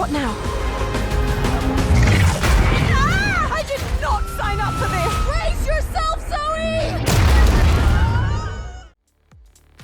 What now? Ah! I did not sign up for this! Brace yourself, Zoe!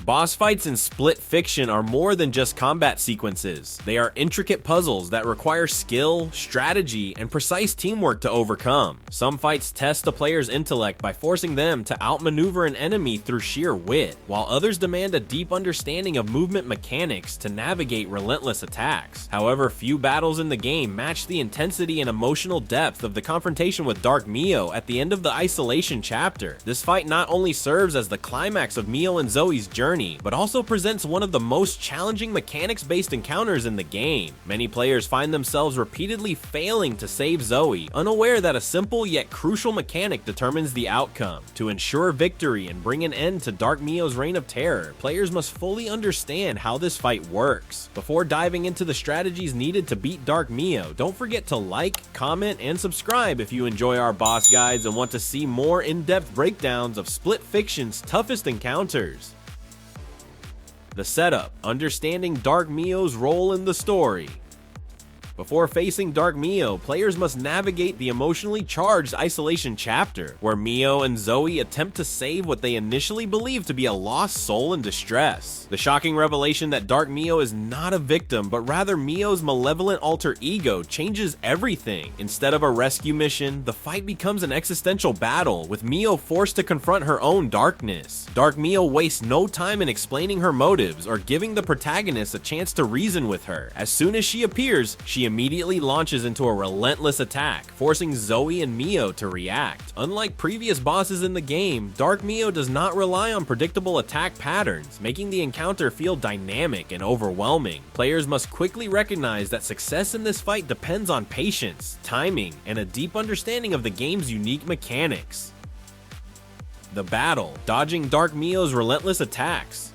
Boss fights in Split Fiction are more than just combat sequences. They are intricate puzzles that require skill, strategy, and precise teamwork to overcome. Some fights test the player's intellect by forcing them to outmaneuver an enemy through sheer wit, while others demand a deep understanding of movement mechanics to navigate relentless attacks. However, few battles in the game match the intensity and emotional depth of the confrontation with Dark Mio at the end of the Isolation chapter. This fight not only serves as the climax of Mio and Zoe's journey, but also presents one of the most challenging mechanics-based encounters in the game. Many players find themselves repeatedly failing to save Zoe, unaware that a simple yet crucial mechanic determines the outcome. To ensure victory and bring an end to Dark Mio's reign of terror, players must fully understand how this fight works. Before diving into the strategies needed to beat Dark Mio, don't forget to like, comment, and subscribe if you enjoy our boss guides and want to see more in-depth breakdowns of Split Fiction's toughest encounters. The setup: understanding Dark Mio's role in the story. Before facing Dark Mio, players must navigate the emotionally charged Isolation chapter, where Mio and Zoe attempt to save what they initially believe to be a lost soul in distress. The shocking revelation that Dark Mio is not a victim, but rather Mio's malevolent alter ego changes everything. Instead of a rescue mission, the fight becomes an existential battle, with Mio forced to confront her own darkness. Dark Mio wastes no time in explaining her motives or giving the protagonist a chance to reason with her. As soon as she appears, she immediately launches into a relentless attack, forcing Zoe and Mio to react. Unlike previous bosses in the game, Dark Mio does not rely on predictable attack patterns, making the encounter feel dynamic and overwhelming. Players must quickly recognize that success in this fight depends on patience, timing, and a deep understanding of the game's unique mechanics. The battle: dodging Dark Mio's relentless attacks.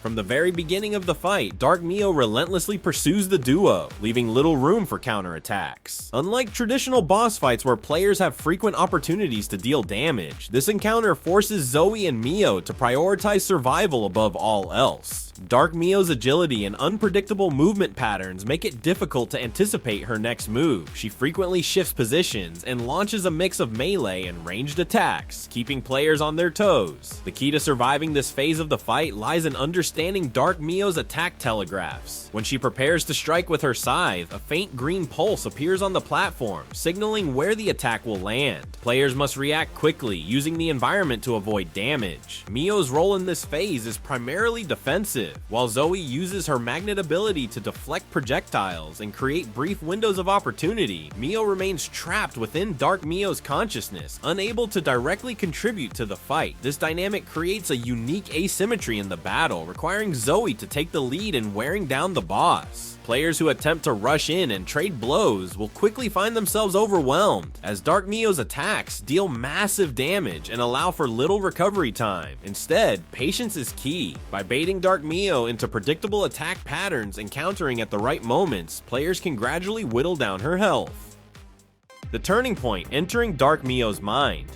From the very beginning of the fight, Dark Mio relentlessly pursues the duo, leaving little room for counterattacks. Unlike traditional boss fights where players have frequent opportunities to deal damage, this encounter forces Zoe and Mio to prioritize survival above all else. Dark Mio's agility and unpredictable movement patterns make it difficult to anticipate her next move. She frequently shifts positions and launches a mix of melee and ranged attacks, keeping players on their toes. The key to surviving this phase of the fight lies in understanding Dark Mio's attack telegraphs. When she prepares to strike with her scythe, a faint green pulse appears on the platform, signaling where the attack will land. Players must react quickly, using the environment to avoid damage. Mio's role in this phase is primarily defensive, while Zoe uses her magnet ability to deflect projectiles and create brief windows of opportunity. Mio remains trapped within Dark Mio's consciousness, unable to directly contribute to the fight. This dynamic creates a unique asymmetry in the battle, requiring Zoe to take the lead in wearing down the boss. Players who attempt to rush in and trade blows will quickly find themselves overwhelmed, as Dark Mio's attacks deal massive damage and allow for little recovery time. Instead, patience is key. By baiting Dark Mio into predictable attack patterns and countering at the right moments, players can gradually whittle down her health. The turning point: entering Dark Mio's mind.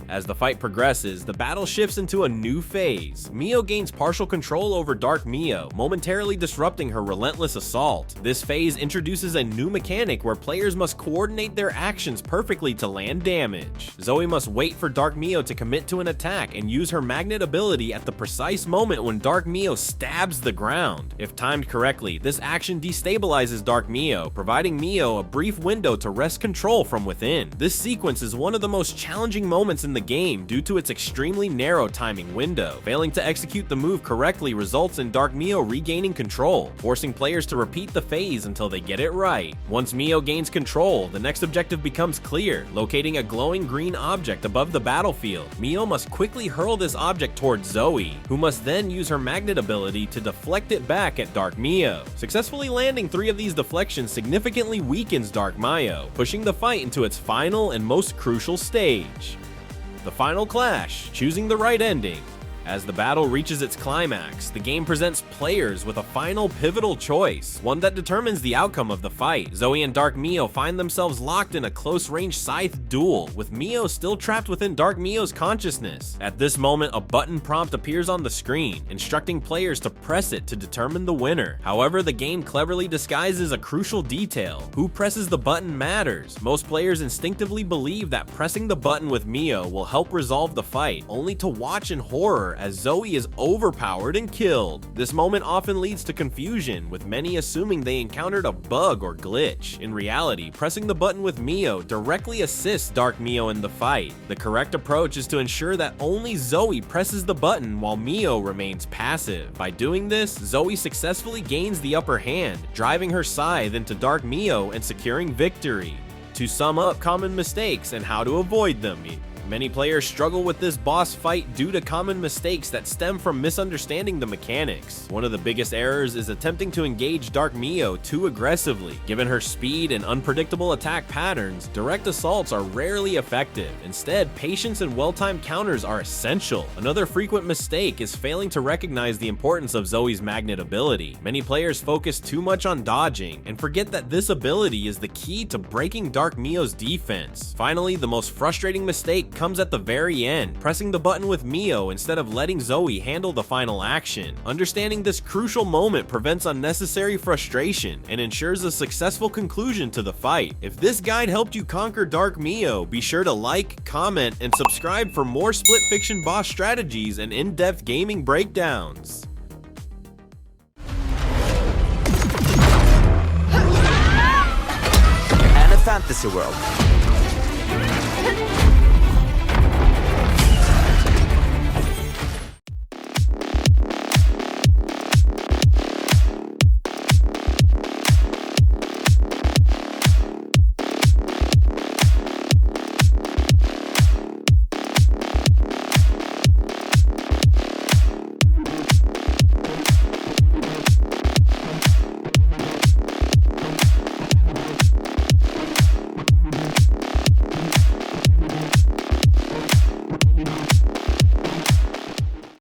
As the fight progresses, the battle shifts into a new phase. Mio gains partial control over Dark Mio, momentarily disrupting her relentless assault. This phase introduces a new mechanic where players must coordinate their actions perfectly to land damage. Zoe must wait for Dark Mio to commit to an attack and use her magnet ability at the precise moment when Dark Mio stabs the ground. If timed correctly, this action destabilizes Dark Mio, providing Mio a brief window to wrest control from within. This sequence is one of the most challenging moments in the game due to its extremely narrow timing window. Failing to execute the move correctly results in Dark Mio regaining control, forcing players to repeat the phase until they get it right. Once Mio gains control, the next objective becomes clear: locating a glowing green object above the battlefield. Mio must quickly hurl this object towards Zoe, who must then use her magnet ability to deflect it back at Dark Mio. Successfully landing 3 of these deflections significantly weakens Dark Mio, pushing the fight into its final and most crucial stage: the final clash, choosing the right ending. As the battle reaches its climax, the game presents players with a final pivotal choice, one that determines the outcome of the fight. Zoe and Dark Mio find themselves locked in a close-range scythe duel, with Mio still trapped within Dark Mio's consciousness. At this moment, a button prompt appears on the screen, instructing players to press it to determine the winner. However, the game cleverly disguises a crucial detail. Who presses the button matters. Most players instinctively believe that pressing the button with Mio will help resolve the fight, only to watch in horror as Zoe is overpowered and killed. This moment often leads to confusion, with many assuming they encountered a bug or glitch. In reality, pressing the button with Mio directly assists Dark Mio in the fight. The correct approach is to ensure that only Zoe presses the button while Mio remains passive. By doing this, Zoe successfully gains the upper hand, driving her scythe into Dark Mio and securing victory. To sum up common mistakes and how to avoid them, many players struggle with this boss fight due to common mistakes that stem from misunderstanding the mechanics. One of the biggest errors is attempting to engage Dark Mio too aggressively. Given her speed and unpredictable attack patterns, direct assaults are rarely effective. Instead, patience and well-timed counters are essential. Another frequent mistake is failing to recognize the importance of Zoe's magnet ability. Many players focus too much on dodging and forget that this ability is the key to breaking Dark Mio's defense. Finally, the most frustrating mistake comes at the very end, pressing the button with Mio instead of letting Zoe handle the final action. Understanding this crucial moment prevents unnecessary frustration and ensures a successful conclusion to the fight. If this guide helped you conquer Dark Mio, be sure to like, comment, and subscribe for more Split Fiction boss strategies and in-depth gaming breakdowns. And a fantasy world.